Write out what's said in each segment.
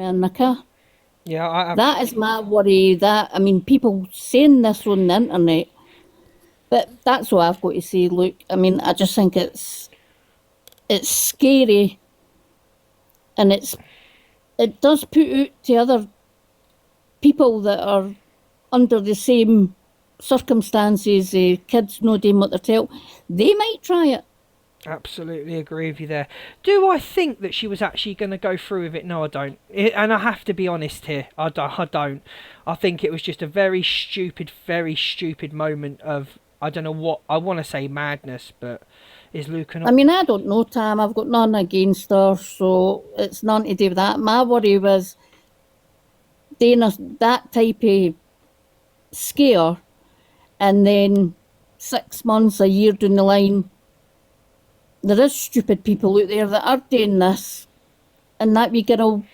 in the car. Yeah, I That is my worry. That I mean, people saying this on the internet, but that's what I've got to say. Look, I mean, I just think it's scary, and it does put out to other people that are under the same circumstances. Kids no doing what they're told. They might try it. absolutely agree with you there. Do I think that she was actually going to go through with it? No, I don't. And I have to be honest here. I don't. I think it was just a very stupid moment of, I don't know what, I want to say madness, but is Luke I not? mean, I don't know, Tam. I've got none against her, so it's nothing to do with that. My worry was doing that type of scare, and then 6 months, a year down the line, there is stupid people out there that are doing this, and that wee girl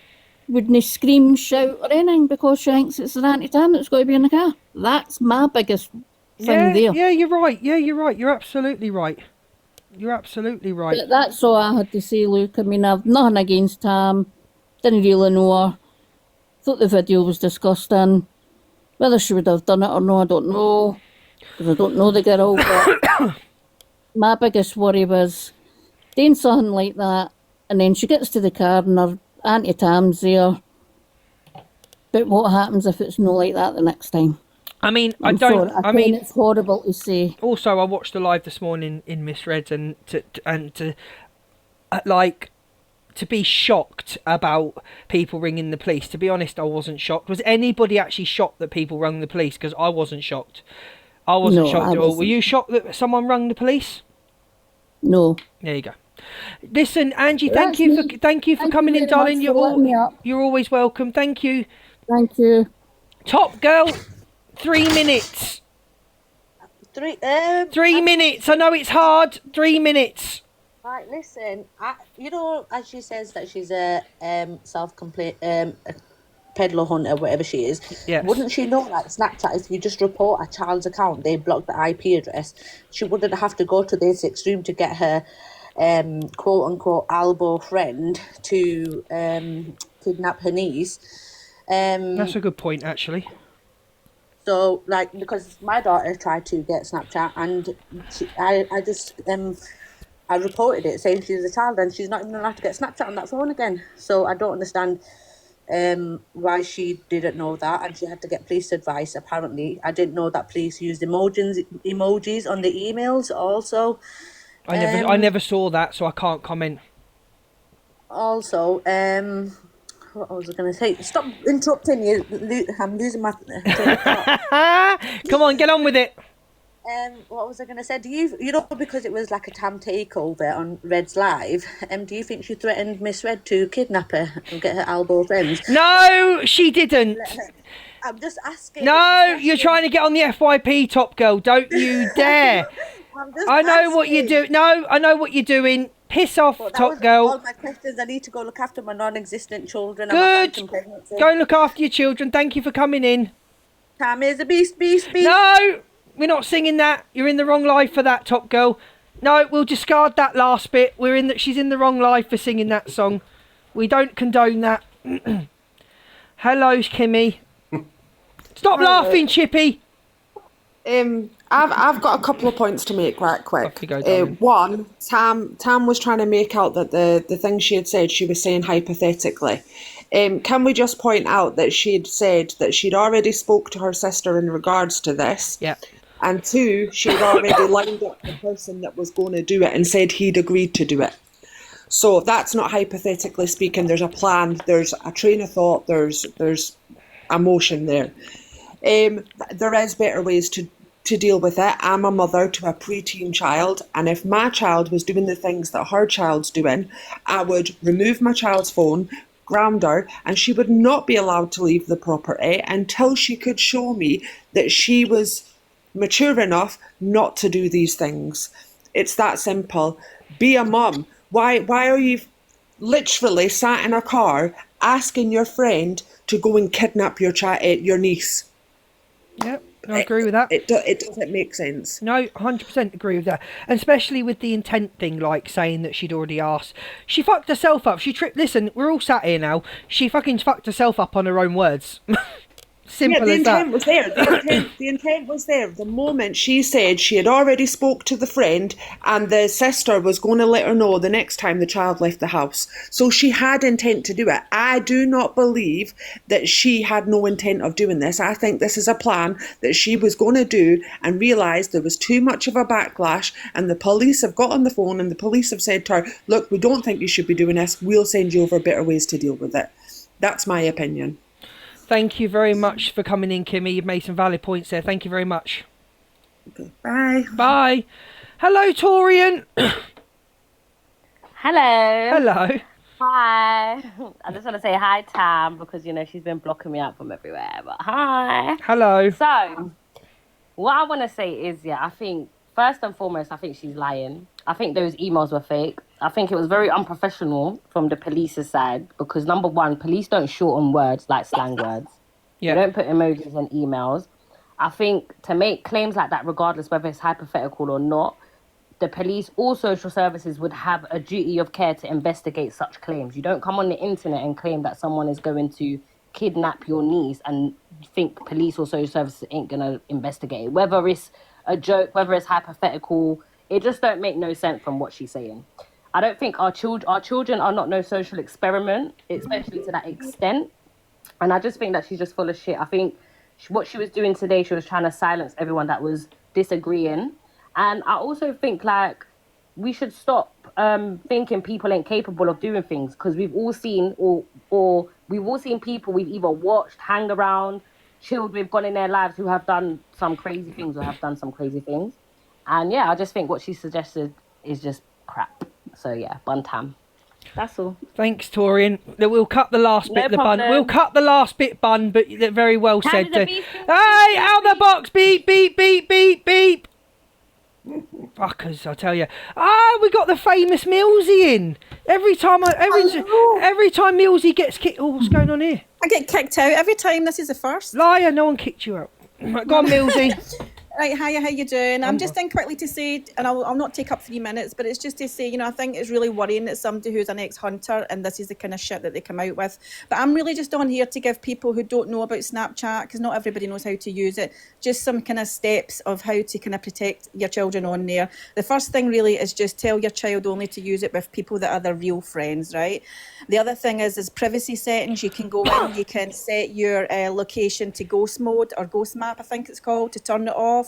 wouldn't scream, shout, or anything because she thinks it's an Auntie Tam that's got to be in the car. That's my biggest thing Yeah, there. yeah, you're right. Yeah, you're right. You're absolutely right. You're absolutely right. But that's all I had to say, Luke. I mean, I've nothing against Tam. Didn't really know her. Thought the video was disgusting. Whether she would have done it or no, I don't know. Because I don't know the girl. But my biggest worry was doing something like that, and then she gets to the car and her Auntie Tam's there. But what happens if it's not like that the next time? I mean, I I'm don't. sorry. I I find mean, it's horrible to say. also, I watched the live this morning in Misread, and to like to be shocked about people ringing the police. To be honest, I wasn't shocked. Was anybody actually shocked that people rang the police? Because I wasn't shocked. I wasn't No, shocked I at all. Were wasn't. you shocked that someone rang the police? No. There you go. Listen, Angie, That's me. thank you for Thank you coming in, very much darling. for letting me up. You're always welcome. Thank you. Thank you. Top girl, 3 minutes. Three. 3 minutes. I know it's hard. 3 minutes. Right. Listen. As she says that she's a self-complete a peddler hunter, whatever she is. Yes. Wouldn't she know that Snapchat, if you just report a child's account, they block the IP address. She wouldn't have to go to this extreme to get her quote unquote elbow friend to kidnap her niece. That's a good point, actually. So, like, because my daughter tried to get Snapchat, and I reported it saying she's a child and she's not even allowed to get Snapchat on that phone again. So I don't understand why she didn't know that, and she had to get police advice. Apparently, I didn't know that police used emojis on the emails. Also, I never saw that, so I can't comment. also, what was I going to say? Stop interrupting you. I'm losing my. Come on, get on with it. What was I going to say? Because it was like a Tam takeover on Red's Live, do you think she threatened Miss Red to kidnap her and get her elbow friends? No, she didn't. I'm just asking. No, you're trying to get on the FYP, Top Girl. Don't you dare. I know what you do. No, I know what you're doing. Piss off, Top Girl. All my questions. I need to go look after my non-existent children. Good. Go and look after your children. Thank you for coming in. Tam is a beast. No, we're not singing that. You're in the wrong life for that, Top Girl. No, we'll discard that last bit. She's in the wrong life for singing that song. We don't condone that. Hello, Kimmy. Stop laughing, Chippy. I've got a couple of points to make right quick. Off you go, darling. One, Tam was trying to make out that the thing she had said, she was saying hypothetically. Can we just point out that she had said that she'd already spoke to her sister in regards to this? Yeah. And two, she had already lined up the person that was going to do it and said he'd agreed to do it. So that's not hypothetically speaking. There's a plan. There's a train of thought. There's emotion there. There is better ways to deal with it. I'm a mother to a preteen child, and if my child was doing the things that her child's doing, I would remove my child's phone, ground her, and she would not be allowed to leave the property until she could show me that she was mature enough not to do these things. It's that simple. Be a mum. Why are you literally sat in a car asking your friend to go and kidnap your niece? Yep. I agree with that. It doesn't make sense. No, 100% agree with that. And especially with the intent thing, like saying that she'd already asked. She fucked herself up. She tripped. Listen, we're all sat here now. She fucking fucked herself up on her own words. Simple the as that. intent was there. The intent was there. The moment she said she had already spoke to the friend and the sister was going to let her know the next time the child left the house. So she had intent to do it. I do not believe that she had no intent of doing this. I think this is a plan that she was going to do and realised there was too much of a backlash, and the police have got on the phone and the police have said to her, look, we don't think you should be doing this. We'll send you over better ways to deal with it. That's my opinion. Thank you very much for coming in, Kimmy. You've made some valid points there. Thank you very much. Okay, bye. Bye. Hello, Torian. Hello. Hello. Hi. I just want to say hi, Tam, because, you know, she's been blocking me out from everywhere. But hi. Hello. So, what I want to say is, yeah, I think, first and foremost, I think she's lying. I think those emails were fake. I think it was very unprofessional from the police's side because, number one, police don't shorten words like slang words. Yeah. They don't put emojis in emails. I think to make claims like that, regardless whether it's hypothetical or not, the police or social services would have a duty of care to investigate such claims. You don't come on the internet and claim that someone is going to kidnap your niece and think police or social services ain't going to investigate it. Whether it's a joke, whether it's hypothetical, it just don't make no sense from what she's saying. I don't think our children are not no social experiment, especially to that extent. And I just think that she's just full of shit. I think what she was doing today, she was trying to silence everyone that was disagreeing. And I also think, like, we should stop thinking people ain't capable of doing things, because we've all seen, or we've all seen people we've either watched, hang around, chilled with, gone in their lives who have done some crazy things or have done some crazy things. And yeah, I just think what she suggested is just crap. So yeah, bun tam. That's all. Thanks, Torian. We'll cut the last bit No of the bun. problem. We'll cut the last bit, bun, but very well How said. did the beef- Hey, out the box! Beep, beep, beep, beep, beep. Fuckers, I tell you. We got the famous Millsy in. Every time Millsy gets kicked. Oh, what's going on here? I get kicked out every time. This is the first. Liar, no one kicked you out. Right, go on, Millsy. Right, hiya, how you doing? I'm just in quickly to say, and I'll not take up 3 minutes, but it's just to say, I think it's really worrying that somebody who's an ex-hunter and this is the kind of shit that they come out with. But I'm really just on here to give people who don't know about Snapchat, because not everybody knows how to use it, just some kind of steps of how to kind of protect your children on there. The first thing really is just tell your child only to use it with people that are their real friends, right? The other thing is privacy settings. You can go in, you can set your location to ghost mode or ghost map, I think it's called, to turn it off.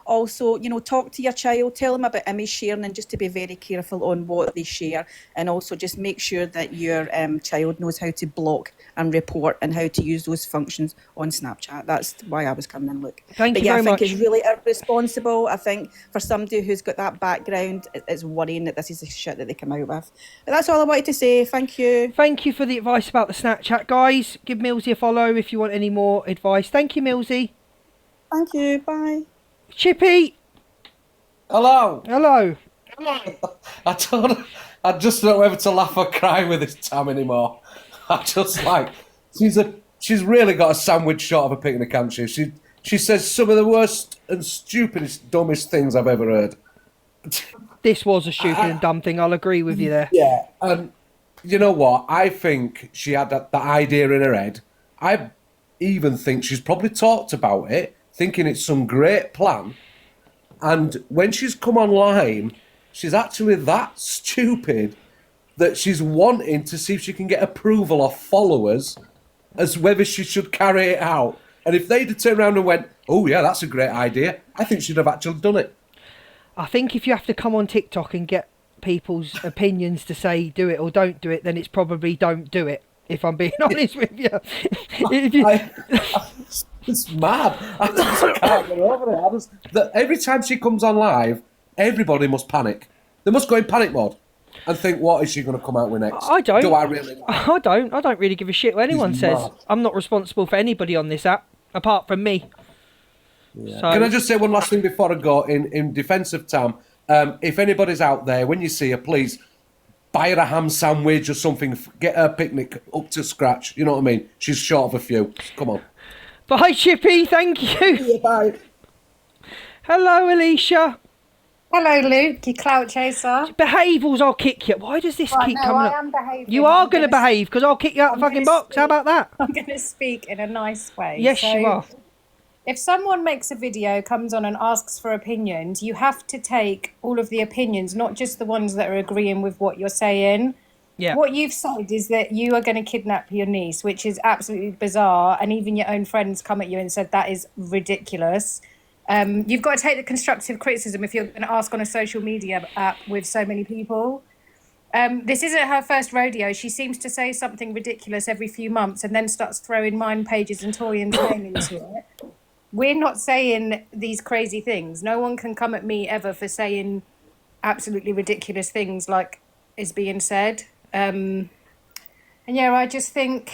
Also, talk to your child, tell them about image sharing, and just to be very careful on what they share. And also just make sure that your child knows how to block and report and how to use those functions on Snapchat. That's why I was coming in, look. Thank you I very think much. it's really irresponsible. I think for somebody who's got that background, it's worrying that this is the shit that they come out with. But that's all I wanted to say. Thank you. Thank you for the advice about the Snapchat, guys. Give Millsy a follow if you want any more advice. Thank you, Millsy. Thank you. Bye. Chippy. Hello. Hello. I just don't know whether to laugh or cry with this Tam anymore. I just like she's really got a sandwich short of a picnic, can't she? She says some of the worst and stupidest, dumbest things I've ever heard. This was a stupid and dumb thing. I'll agree with you there. Yeah, and you know what? I think she had that idea in her head. I even think she's probably talked about it, thinking it's some great plan. And when she's come online, she's actually that stupid that she's wanting to see if she can get approval of followers as whether she should carry it out. And if they'd have turned around and went, oh yeah, that's a great idea, I think she'd have actually done it. I think if you have to come on TikTok and get people's opinions to say do it or don't do it, then it's probably don't do it, if I'm being honest with you. It's mad. I just can't get over it. Every time she comes on live, everybody must panic. They must go in panic mode and think, what is she going to come out with next? I don't. Do I really? I don't really give a shit what anyone says. mad. I'm not responsible for anybody on this app, apart from me. Yeah. So, Can I just say one last thing before I go? In defence of Tam, if anybody's out there, when you see her, please buy her a ham sandwich or something. Get her picnic up to scratch. You know what I mean? She's short of a few. Come on. Bye, Chippy. Thank you. Bye. Hello, Alicia. Hello, Luke, you clout chaser. Behave, or I'll kick you. Why does this Right, keep no, coming I up? am behaving. You are I'm going to gonna behave, because I'll kick you out the I'm fucking gonna box. How about that? I'm going to speak in a nice way. Yes, you are. If someone makes a video, comes on and asks for opinions, you have to take all of the opinions, not just the ones that are agreeing with what you're saying. Yeah. What you've said is that you are going to kidnap your niece, which is absolutely bizarre. And even your own friends come at you and said that is ridiculous. You've got to take the constructive criticism if you're going to ask on a social media app with so many people. This isn't her first rodeo. She seems to say something ridiculous every few months and then starts throwing mine pages and Torian's name into it. We're not saying these crazy things. No one can come at me ever for saying absolutely ridiculous things like is being said. And yeah, I just think,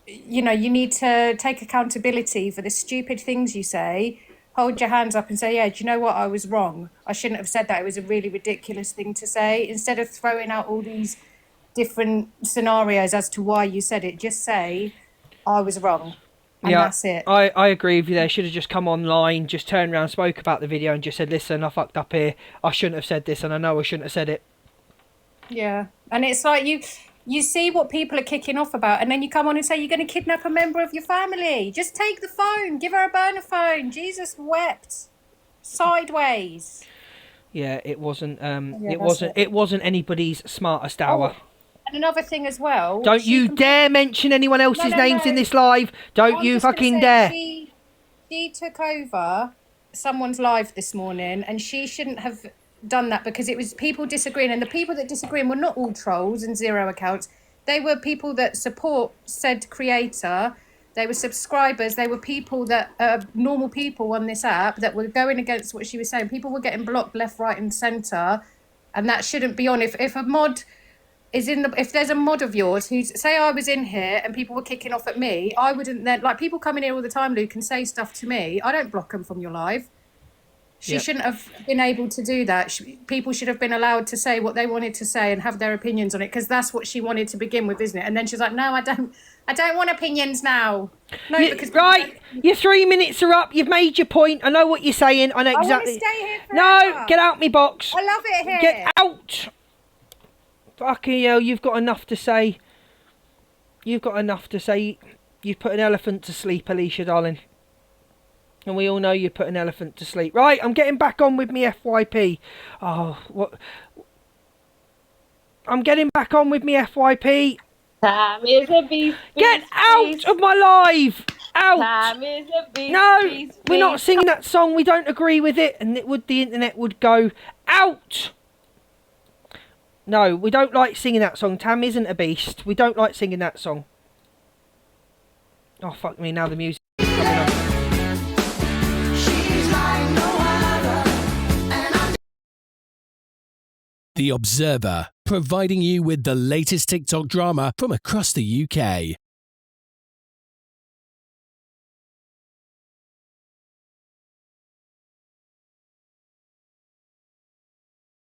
you know, you need to take accountability for the stupid things you say. Hold your hands up and say, yeah, do you know what? I was wrong. I shouldn't have said that. It was a really ridiculous thing to say. Instead of throwing out all these different scenarios as to why you said it, just say, I was wrong. And that's it. I agree with you there. Should have just come online, just turned around, spoke about the video and just said, listen, I fucked up here. I shouldn't have said this and I know I shouldn't have said it. Yeah. And it's like you see what people are kicking off about, and then you come on and say you're going to kidnap a member of your family. Just take the phone. Give her a burner phone. Jesus wept. Sideways. Yeah, it wasn't. Yeah, It wasn't anybody's smartest hour. Oh, and another thing as well. Don't you dare mention anyone else's names in this live. Don't you fucking dare. She took over someone's live this morning, and she shouldn't have done that because it was people disagreeing, and the people that disagreeing were not all trolls and zero accounts. They were people that support said creator. They were subscribers. They were people that normal people on this app that were going against what she was saying. People were getting blocked left, right, and centre, and that shouldn't be on. If a mod is if there's a mod of yours who's, say I was in here and people were kicking off at me, I wouldn't then, like, people come in here all the time, Luke, and say stuff to me. I don't block them from your live. She shouldn't have been able to do that. People should have been allowed to say what they wanted to say and have their opinions on it, because that's what she wanted to begin with, isn't it? And then she's like, no, I don't want opinions now. No, because right, your 3 minutes are up. You've made your point. I know what you're saying. I know exactly. I want to stay here No, get out me box. I love it here. Get out. Fucking hell, you've got enough to say. You've got enough to say. You've put an elephant to sleep, Alicia, darling. And we all know you put an elephant to sleep. Right, I'm getting back on with me FYP. Oh, what? I'm getting back on with me FYP. Time is a beast. Get out of my live. Out. Time is a beast. No, we're not singing that song. We don't agree with it. And the internet would go out. No, we don't like singing that song. Tam isn't a beast. We don't like singing that song. Oh, fuck me. Now the music is coming on. The Observer, providing you with the latest TikTok drama from across the UK.